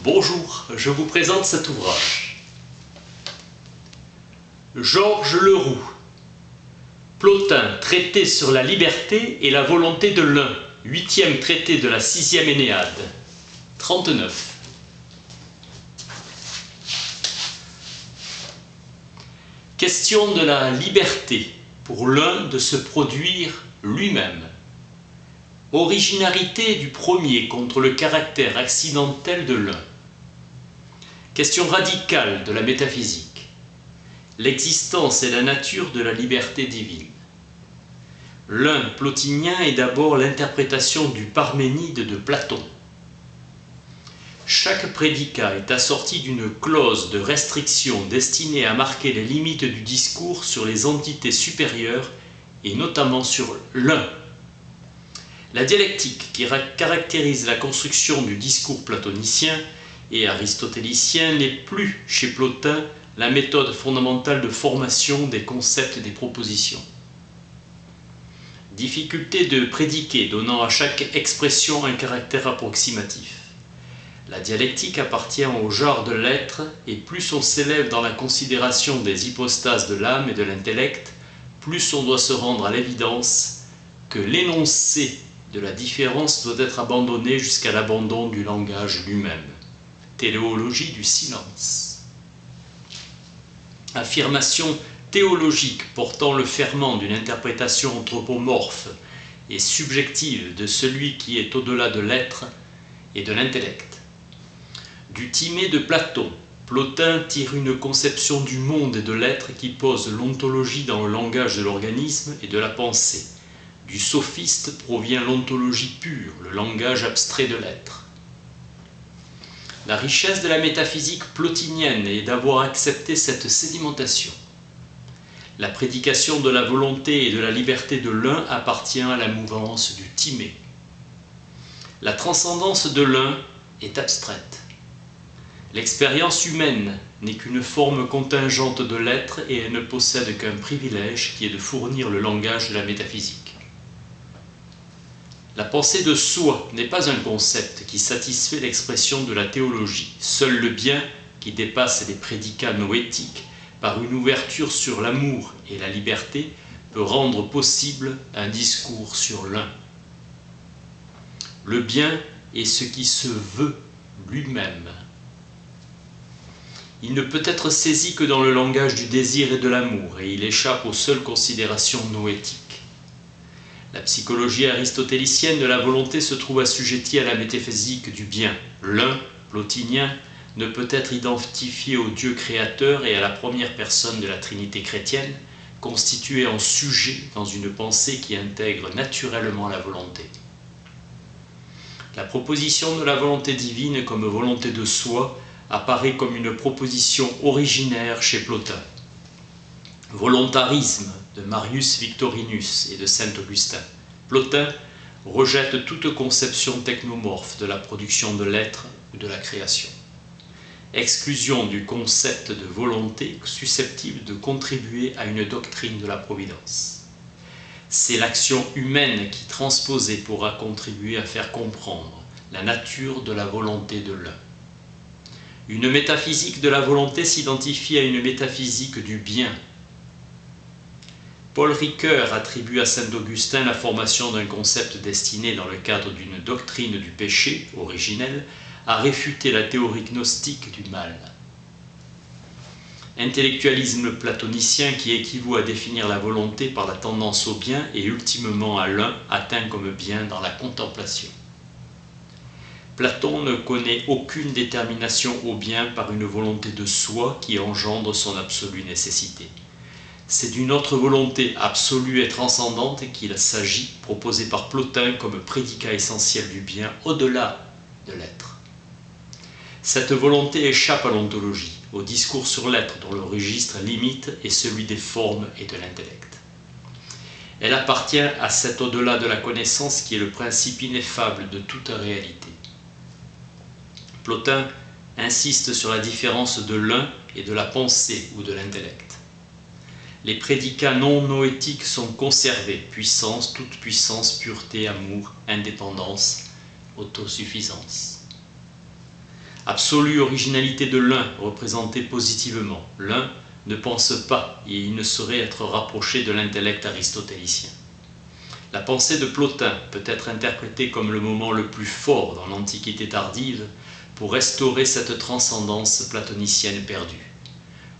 Bonjour, je vous présente cet ouvrage. Georges Leroux, Plotin, traité sur la liberté et la volonté de l'un, 8e traité de la 6e Énéade, 39. Question de la liberté pour l'un de se produire lui-même. Originalité du premier contre le caractère accidentel de l'un. Question radicale de la métaphysique. L'existence et la nature de la liberté divine. L'un plotinien est d'abord l'interprétation du Parménide de Platon. Chaque prédicat est assorti d'une clause de restriction destinée à marquer les limites du discours sur les entités supérieures et notamment sur l'un. La dialectique qui caractérise la construction du discours platonicien et aristotélicien n'est plus, chez Plotin, la méthode fondamentale de formation des concepts et des propositions. Difficulté de prédiquer donnant à chaque expression un caractère approximatif. La dialectique appartient au genre de l'être et plus on s'élève dans la considération des hypostases de l'âme et de l'intellect, plus on doit se rendre à l'évidence que l'énoncé de la différence doit être abandonné jusqu'à l'abandon du langage lui-même. Téléologie du silence. Affirmation théologique portant le ferment d'une interprétation anthropomorphe et subjective de celui qui est au-delà de l'être et de l'intellect. Du Timée de Platon, Plotin tire une conception du monde et de l'être qui pose l'ontologie dans le langage de l'organisme et de la pensée. Du sophiste provient l'ontologie pure, le langage abstrait de l'être. La richesse de la métaphysique plotinienne est d'avoir accepté cette sédimentation. La prédication de la volonté et de la liberté de l'un appartient à la mouvance du Timée. La transcendance de l'un est abstraite. L'expérience humaine n'est qu'une forme contingente de l'être et elle ne possède qu'un privilège qui est de fournir le langage de la métaphysique. La pensée de soi n'est pas un concept qui satisfait l'expression de la théologie. Seul le bien, qui dépasse les prédicats noétiques, par une ouverture sur l'amour et la liberté, peut rendre possible un discours sur l'un. Le bien est ce qui se veut lui-même. Il ne peut être saisi que dans le langage du désir et de l'amour, et il échappe aux seules considérations noétiques. La psychologie aristotélicienne de la volonté se trouve assujettie à la métaphysique du bien. L'un, plotinien, ne peut être identifié au Dieu créateur et à la première personne de la Trinité chrétienne, constituée en sujet dans une pensée qui intègre naturellement la volonté. La proposition de la volonté divine comme volonté de soi apparaît comme une proposition originaire chez Plotin. Volontarisme de Marius Victorinus et de saint Augustin. Plotin rejette toute conception technomorphe de la production de l'être ou de la création. Exclusion du concept de volonté susceptible de contribuer à une doctrine de la providence. C'est l'action humaine qui, transposée, pourra contribuer à faire comprendre la nature de la volonté de l'un. Une métaphysique de la volonté s'identifie à une métaphysique du bien. Paul Ricoeur attribue à saint Augustin la formation d'un concept destiné, dans le cadre d'une doctrine du péché originelle, à réfuter la théorie gnostique du mal. Intellectualisme platonicien qui équivaut à définir la volonté par la tendance au bien et ultimement à l'un atteint comme bien dans la contemplation. Platon ne connaît aucune détermination au bien par une volonté de soi qui engendre son absolue nécessité. C'est d'une autre volonté absolue et transcendante qu'il s'agit, proposée par Plotin comme prédicat essentiel du bien au-delà de l'être. Cette volonté échappe à l'ontologie, au discours sur l'être dont le registre limite est celui des formes et de l'intellect. Elle appartient à cet au-delà de la connaissance qui est le principe ineffable de toute réalité. Plotin insiste sur la différence de l'un et de la pensée ou de l'intellect. Les prédicats non noétiques sont conservés, puissance, toute puissance, pureté, amour, indépendance, autosuffisance. Absolue originalité de l'un représentée positivement. L'un ne pense pas et il ne saurait être rapproché de l'intellect aristotélicien. La pensée de Plotin peut être interprétée comme le moment le plus fort dans l'Antiquité tardive pour restaurer cette transcendance platonicienne perdue.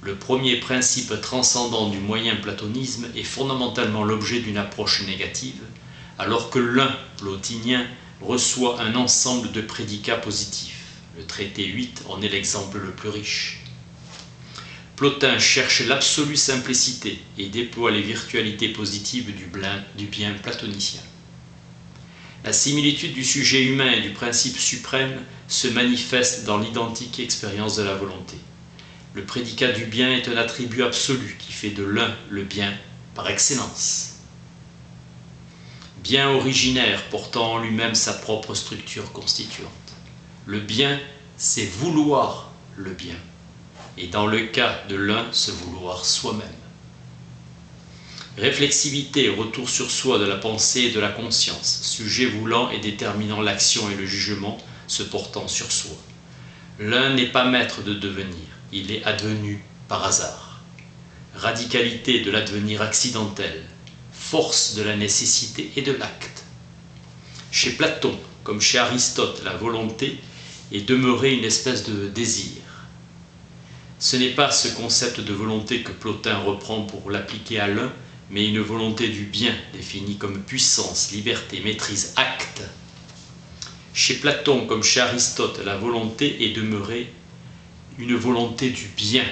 Le premier principe transcendant du moyen platonisme est fondamentalement l'objet d'une approche négative, alors que l'un, plotinien, reçoit un ensemble de prédicats positifs. Le traité 8 en est l'exemple le plus riche. Plotin cherche l'absolue simplicité et déploie les virtualités positives du bien platonicien. La similitude du sujet humain et du principe suprême se manifeste dans l'identique expérience de la volonté. Le prédicat du bien est un attribut absolu qui fait de l'un le bien par excellence. Bien originaire portant en lui-même sa propre structure constituante. Le bien, c'est vouloir le bien, et dans le cas de l'un, se vouloir soi-même. Réflexivité, retour sur soi de la pensée et de la conscience, sujet voulant et déterminant l'action et le jugement, se portant sur soi. L'un n'est pas maître de devenir, il est advenu par hasard. Radicalité de l'advenir accidentel, force de la nécessité et de l'acte. Chez Platon, comme chez Aristote, la volonté est demeurée une espèce de désir. Ce n'est pas ce concept de volonté que Plotin reprend pour l'appliquer à l'un, mais une volonté du bien définie comme puissance, liberté, maîtrise, acte. Chez Platon comme chez Aristote, la volonté est demeurée une volonté du bien,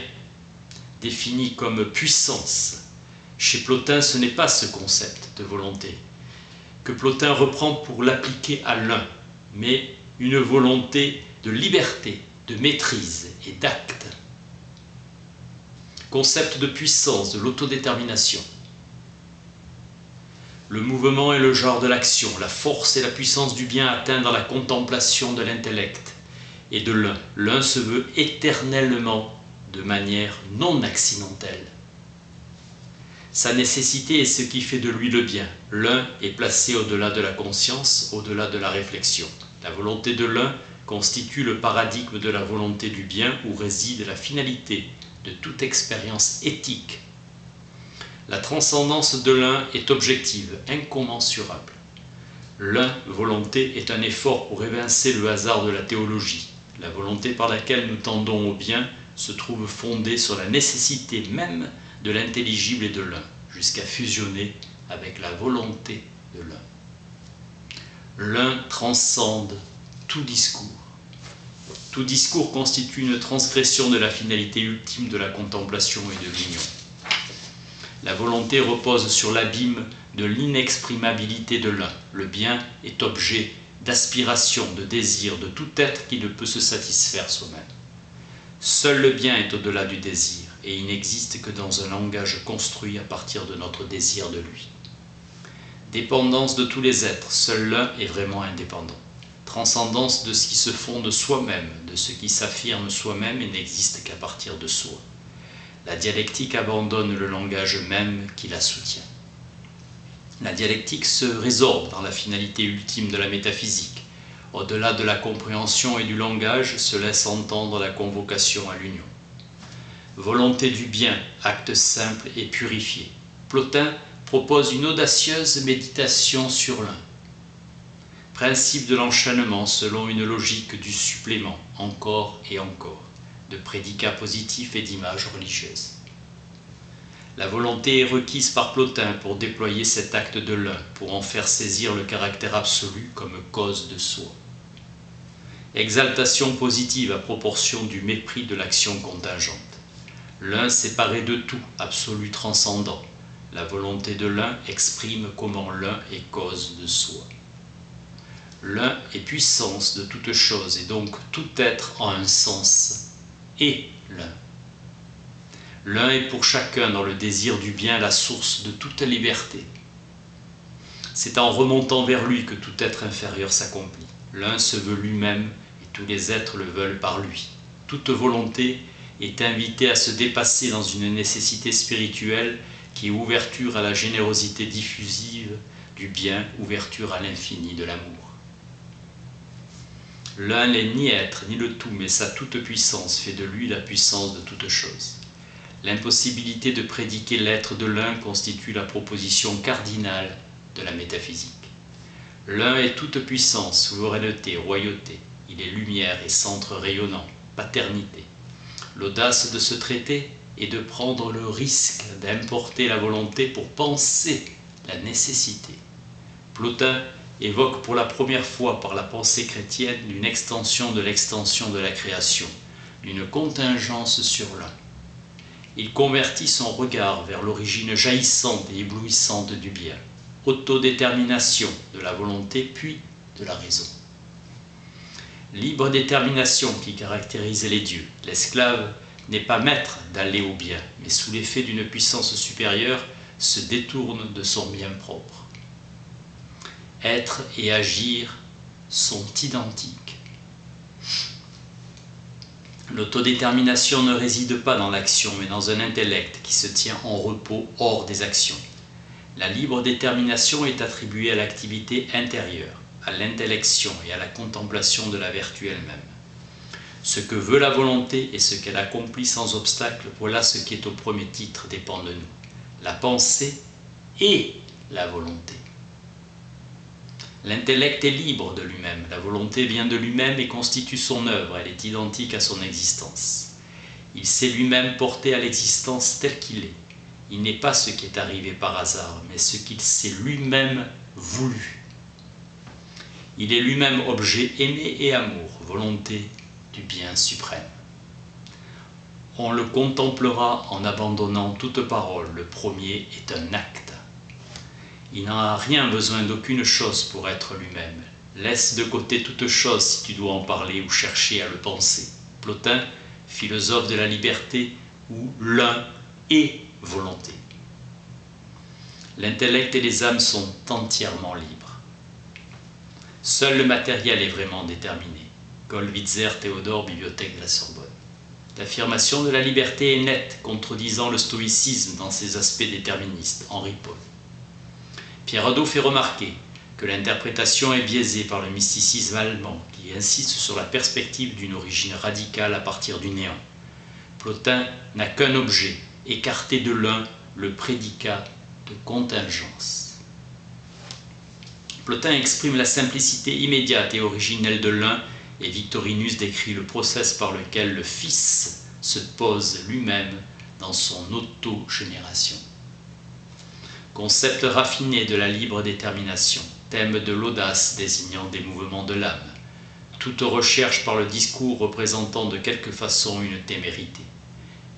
définie comme puissance. Chez Plotin, ce n'est pas ce concept de volonté que Plotin reprend pour l'appliquer à l'un, mais une volonté de liberté, de maîtrise et d'acte. Concept de puissance, de l'autodétermination. Le mouvement est le genre de l'action, la force et la puissance du bien atteint dans la contemplation de l'intellect et de l'un. L'un se veut éternellement de manière non accidentelle. Sa nécessité est ce qui fait de lui le bien. L'un est placé au-delà de la conscience, au-delà de la réflexion. La volonté de l'un constitue le paradigme de la volonté du bien où réside la finalité de toute expérience éthique. La transcendance de l'un est objective, incommensurable. L'un, volonté, est un effort pour évincer le hasard de la théologie. La volonté par laquelle nous tendons au bien se trouve fondée sur la nécessité même de l'intelligible et de l'un, jusqu'à fusionner avec la volonté de l'un. L'un transcende tout discours. Tout discours constitue une transgression de la finalité ultime de la contemplation et de l'union. La volonté repose sur l'abîme de l'inexprimabilité de l'un. Le bien est objet d'aspiration, de désir, de tout être qui ne peut se satisfaire soi-même. Seul le bien est au-delà du désir, et il n'existe que dans un langage construit à partir de notre désir de lui. Dépendance de tous les êtres, seul l'un est vraiment indépendant. Transcendance de ce qui se fonde soi-même, de ce qui s'affirme soi-même et n'existe qu'à partir de soi. La dialectique abandonne le langage même qui la soutient. La dialectique se résorbe dans la finalité ultime de la métaphysique. Au-delà de la compréhension et du langage se laisse entendre la convocation à l'union. Volonté du bien, acte simple et purifié. Plotin propose une audacieuse méditation sur l'un. Principe de l'enchaînement selon une logique du supplément, encore et encore, de prédicats positifs et d'images religieuses. La volonté est requise par Plotin pour déployer cet acte de l'un, pour en faire saisir le caractère absolu comme cause de soi. Exaltation positive à proportion du mépris de l'action contingente. L'un séparé de tout, absolu transcendant. La volonté de l'un exprime comment l'un est cause de soi. L'un est puissance de toute chose et donc tout être en un sens est l'un. L'un est pour chacun dans le désir du bien la source de toute liberté. C'est en remontant vers lui que tout être inférieur s'accomplit. L'un se veut lui-même et tous les êtres le veulent par lui. Toute volonté est invitée à se dépasser dans une nécessité spirituelle qui est ouverture à la générosité diffusive du bien, ouverture à l'infini de l'amour. L'un n'est ni être ni le tout, mais sa toute-puissance fait de lui la puissance de toute chose. L'impossibilité de prédiquer l'être de l'un constitue la proposition cardinale de la métaphysique. L'un est toute puissance, souveraineté, royauté. Il est lumière et centre rayonnant, paternité. L'audace de ce traité est de prendre le risque d'importer la volonté pour penser la nécessité. Plotin évoque pour la première fois par la pensée chrétienne une extension de l'extension de la création, d'une contingence sur l'un. Il convertit son regard vers l'origine jaillissante et éblouissante du bien, autodétermination de la volonté puis de la raison. Libre détermination qui caractérise les dieux. L'esclave n'est pas maître d'aller au bien, mais sous l'effet d'une puissance supérieure se détourne de son bien propre. Être et agir sont identiques. L'autodétermination ne réside pas dans l'action, mais dans un intellect qui se tient en repos hors des actions. La libre détermination est attribuée à l'activité intérieure, à l'intellection et à la contemplation de la vertu elle-même. Ce que veut la volonté et ce qu'elle accomplit sans obstacle, voilà ce qui est au premier titre dépend de nous. La pensée et la volonté. L'intellect est libre de lui-même, la volonté vient de lui-même et constitue son œuvre, elle est identique à son existence. Il s'est lui-même porté à l'existence tel qu'il est. Il n'est pas ce qui est arrivé par hasard, mais ce qu'il s'est lui-même voulu. Il est lui-même objet aimé et amour, volonté du bien suprême. On le contemplera en abandonnant toute parole, le premier est un acte. Il n'en a rien besoin d'aucune chose pour être lui-même. Laisse de côté toute chose si tu dois en parler ou chercher à le penser. Plotin, philosophe de la liberté, où l'un est volonté. L'intellect et les âmes sont entièrement libres. Seul le matériel est vraiment déterminé. Gollwitzer, Théodore, Bibliothèque de la Sorbonne. L'affirmation de la liberté est nette, contredisant le stoïcisme dans ses aspects déterministes. Henri Paul. Pierre Hadot fait remarquer que l'interprétation est biaisée par le mysticisme allemand qui insiste sur la perspective d'une origine radicale à partir du néant. Plotin n'a qu'un objet, écarter de l'un le prédicat de contingence. Plotin exprime la simplicité immédiate et originelle de l'un et Victorinus décrit le process par lequel le Fils se pose lui-même dans son autogénération. Concept raffiné de la libre détermination, thème de l'audace désignant des mouvements de l'âme, toute recherche par le discours représentant de quelque façon une témérité.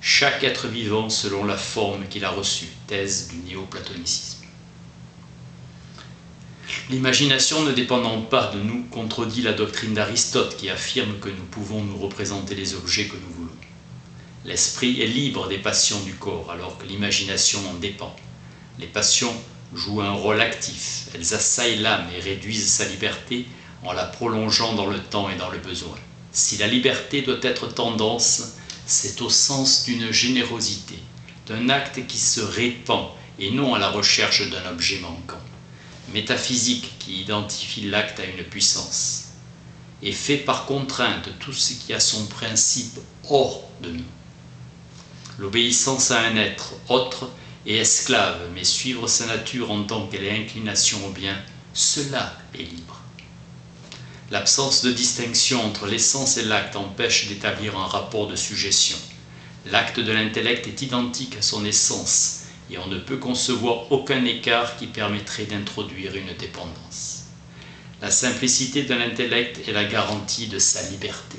Chaque être vivant selon la forme qu'il a reçue, thèse du néo-platonicisme. L'imagination ne dépendant pas de nous contredit la doctrine d'Aristote qui affirme que nous pouvons nous représenter les objets que nous voulons. L'esprit est libre des passions du corps alors que l'imagination en dépend. Les passions jouent un rôle actif, elles assaillent l'âme et réduisent sa liberté en la prolongeant dans le temps et dans le besoin. Si la liberté doit être tendance, c'est au sens d'une générosité, d'un acte qui se répand et non à la recherche d'un objet manquant. Métaphysique qui identifie l'acte à une puissance, et fait par contrainte tout ce qui a son principe hors de nous. L'obéissance à un être autre et esclave, mais suivre sa nature en tant qu'elle est inclination au bien, cela est libre. L'absence de distinction entre l'essence et l'acte empêche d'établir un rapport de suggestion. L'acte de l'intellect est identique à son essence, et on ne peut concevoir aucun écart qui permettrait d'introduire une dépendance. La simplicité de l'intellect est la garantie de sa liberté.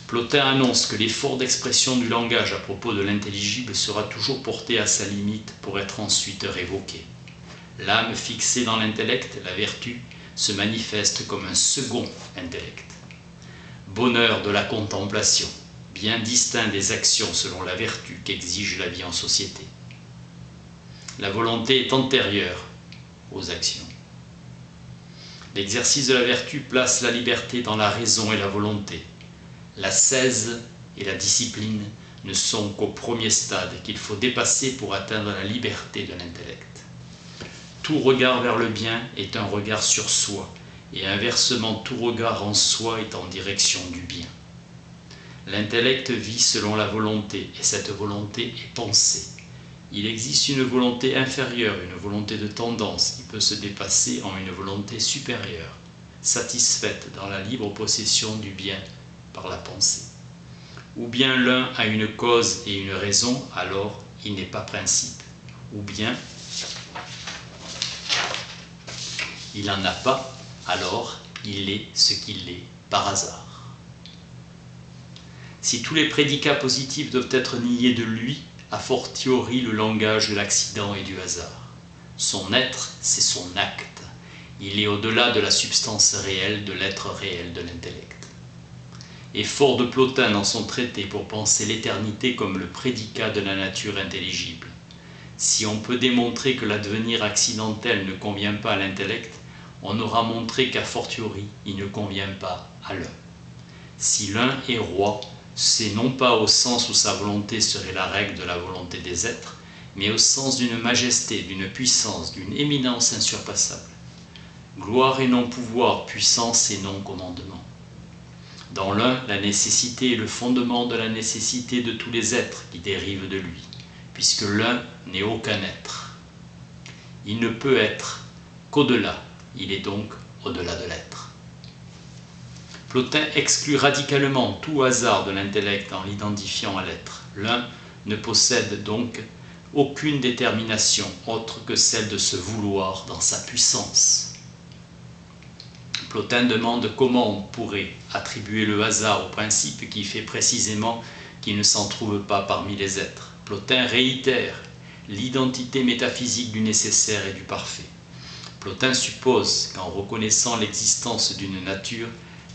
Plotin annonce que l'effort d'expression du langage à propos de l'intelligible sera toujours porté à sa limite pour être ensuite révoqué. L'âme fixée dans l'intellect, la vertu, se manifeste comme un second intellect. Bonheur de la contemplation, bien distinct des actions selon la vertu qu'exige la vie en société. La volonté est antérieure aux actions. L'exercice de la vertu place la liberté dans la raison et la volonté. L'ascèse et la discipline ne sont qu'au premier stade qu'il faut dépasser pour atteindre la liberté de l'intellect. Tout regard vers le bien est un regard sur soi, et inversement tout regard en soi est en direction du bien. L'intellect vit selon la volonté, et cette volonté est pensée. Il existe une volonté inférieure, une volonté de tendance qui peut se dépasser en une volonté supérieure, satisfaite dans la libre possession du bien par la pensée. Ou bien l'un a une cause et une raison, alors il n'est pas principe. Ou bien il n'en a pas, alors il est ce qu'il est par hasard. Si tous les prédicats positifs doivent être niés de lui, a fortiori le langage de l'accident et du hasard. Son être, c'est son acte. Il est au-delà de la substance réelle, de l'être réel de l'intellect. Et fort de Plotin dans son traité pour penser l'éternité comme le prédicat de la nature intelligible. Si on peut démontrer que l'advenir accidentel ne convient pas à l'intellect, on aura montré qu'a fortiori il ne convient pas à l'un. Si l'un est roi, c'est non pas au sens où sa volonté serait la règle de la volonté des êtres, mais au sens d'une majesté, d'une puissance, d'une éminence insurpassable. Gloire et non pouvoir, puissance et non commandement. Dans l'un, la nécessité est le fondement de la nécessité de tous les êtres qui dérivent de lui, puisque l'un n'est aucun être. Il ne peut être qu'au-delà, il est donc au-delà de l'être. Plotin exclut radicalement tout hasard de l'intellect en l'identifiant à l'être. L'un ne possède donc aucune détermination autre que celle de se vouloir dans sa puissance. Plotin demande comment on pourrait attribuer le hasard au principe qui fait précisément qu'il ne s'en trouve pas parmi les êtres. Plotin réitère l'identité métaphysique du nécessaire et du parfait. Plotin suppose qu'en reconnaissant l'existence d'une nature,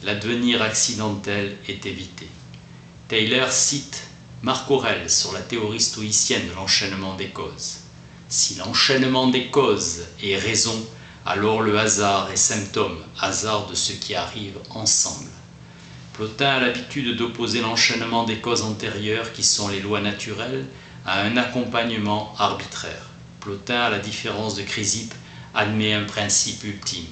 l'advenir accidentel est évité. Taylor cite Marc Aurèle sur la théorie stoïcienne de l'enchaînement des causes. Si l'enchaînement des causes est raison, alors le hasard est symptôme, hasard de ce qui arrive ensemble. Plotin a l'habitude d'opposer l'enchaînement des causes antérieures, qui sont les lois naturelles, à un accompagnement arbitraire. Plotin, à la différence de Chrysippe, admet un principe ultime.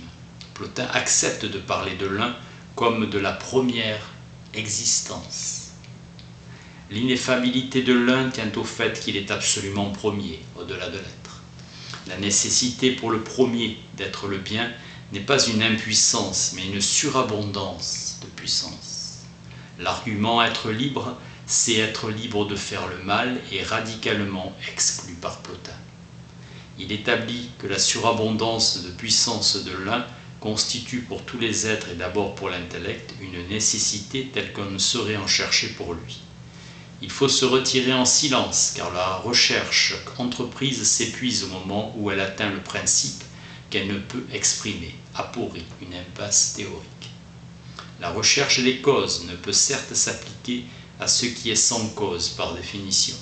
Plotin accepte de parler de l'un comme de la première existence. L'ineffabilité de l'un tient au fait qu'il est absolument premier, au-delà de l'être. La nécessité pour le premier d'être le bien n'est pas une impuissance, mais une surabondance de puissance. L'argument être libre, c'est être libre de faire le mal et radicalement exclu par Plotin. Il établit que la surabondance de puissance de l'un constitue pour tous les êtres et d'abord pour l'intellect une nécessité telle qu'on ne saurait en chercher pour lui. Il faut se retirer en silence, car la recherche entreprise s'épuise au moment où elle atteint le principe qu'elle ne peut exprimer, aporie, une impasse théorique. La recherche des causes ne peut certes s'appliquer à ce qui est sans cause par définition.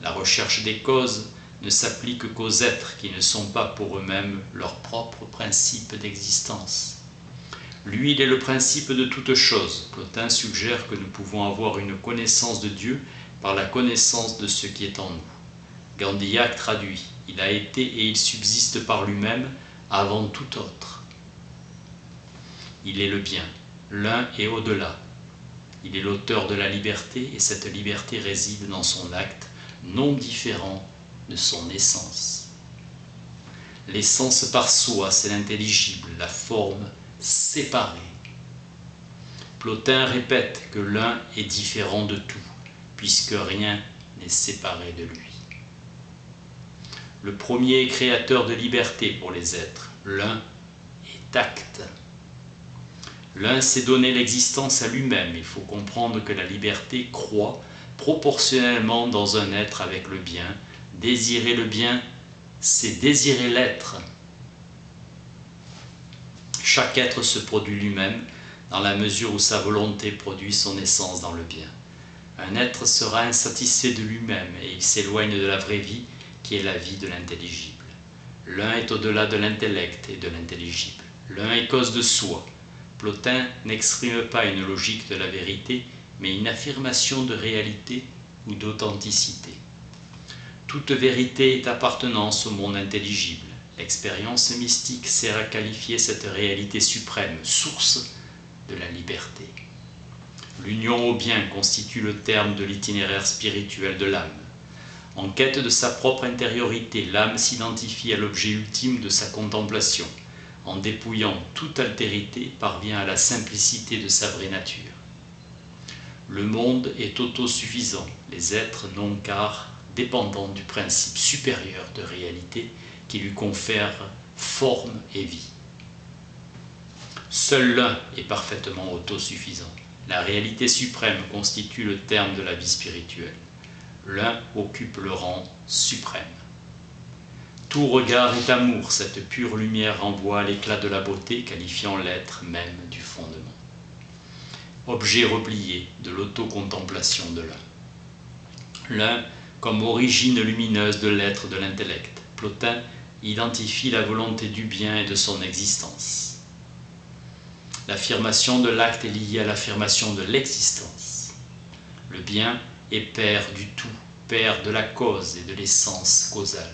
La recherche des causes ne s'applique qu'aux êtres qui ne sont pas pour eux-mêmes leur propre principe d'existence. Lui, il est le principe de toute chose. Plotin suggère que nous pouvons avoir une connaissance de Dieu par la connaissance de ce qui est en nous. Gandillac traduit « Il a été et il subsiste par lui-même avant tout autre. Il est le bien, l'un est au-delà. Il est l'auteur de la liberté et cette liberté réside dans son acte, non différent de son essence. L'essence par soi, c'est l'intelligible, la forme séparée. Plotin répète que l'un est différent de tout, puisque rien n'est séparé de lui. Le premier est créateur de liberté pour les êtres. L'un est acte. L'un s'est donné l'existence à lui-même. Il faut comprendre que la liberté croît proportionnellement dans un être avec le bien. Désirer le bien, c'est désirer l'être. Chaque être se produit lui-même dans la mesure où sa volonté produit son essence dans le bien. Un être sera insatisfait de lui-même et il s'éloigne de la vraie vie qui est la vie de l'intelligible. L'un est au-delà de l'intellect et de l'intelligible. L'un est cause de soi. Plotin n'exprime pas une logique de la vérité, mais une affirmation de réalité ou d'authenticité. Toute vérité est appartenance au monde intelligible. L'expérience mystique sert à qualifier cette réalité suprême, source de la liberté. L'union au bien constitue le terme de l'itinéraire spirituel de l'âme. En quête de sa propre intériorité, l'âme s'identifie à l'objet ultime de sa contemplation. En dépouillant toute altérité, parvient à la simplicité de sa vraie nature. Le monde est autosuffisant, les êtres non car dépendants du principe supérieur de réalité qui lui confère forme et vie. Seul l'un est parfaitement autosuffisant. La réalité suprême constitue le terme de la vie spirituelle. L'un occupe le rang suprême. Tout regard est amour, cette pure lumière renvoie à l'éclat de la beauté, qualifiant l'être même du fondement. Objet replié de l'autocontemplation de l'un. L'un comme origine lumineuse de l'être de l'intellect. Plotin identifie la volonté du bien et de son existence. L'affirmation de l'acte est liée à l'affirmation de l'existence. Le bien est père du tout, père de la cause et de l'essence causale.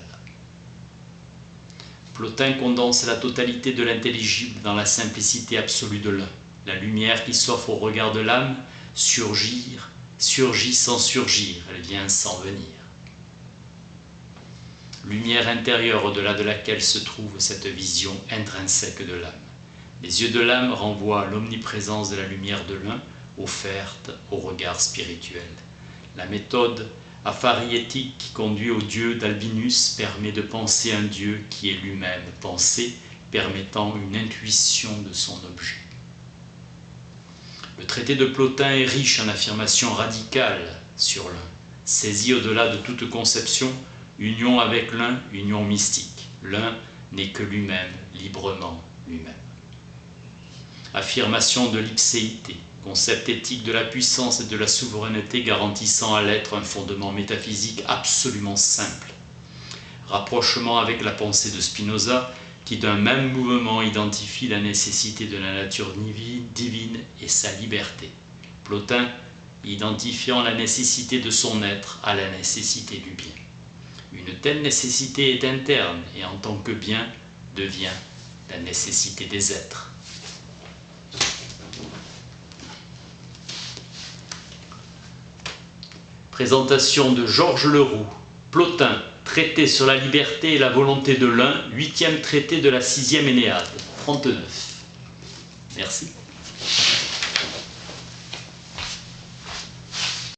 Plotin condense la totalité de l'intelligible dans la simplicité absolue de l'un. La lumière qui s'offre au regard de l'âme surgit sans surgir, elle vient sans venir. Lumière intérieure au-delà de laquelle se trouve cette vision intrinsèque de l'âme. Les yeux de l'âme renvoient à l'omniprésence de la lumière de l'un, offerte au regard spirituel. La méthode aphariétique qui conduit au Dieu d'Albinus permet de penser un Dieu qui est lui-même pensé, permettant une intuition de son objet. Le traité de Plotin est riche en affirmations radicales sur l'un. Saisi au-delà de toute conception, union avec l'un, union mystique. L'un n'est que lui-même, librement lui-même. Affirmation de l'ipséité, concept éthique de la puissance et de la souveraineté garantissant à l'être un fondement métaphysique absolument simple. Rapprochement avec la pensée de Spinoza, qui d'un même mouvement identifie la nécessité de la nature divine et sa liberté. Plotin identifiant la nécessité de son être à la nécessité du bien. Une telle nécessité est interne et en tant que bien devient la nécessité des êtres. Présentation de Georges Leroux, Plotin, traité sur la liberté et la volonté de l'un, 8e traité de la 6e Énéade, 39. Merci.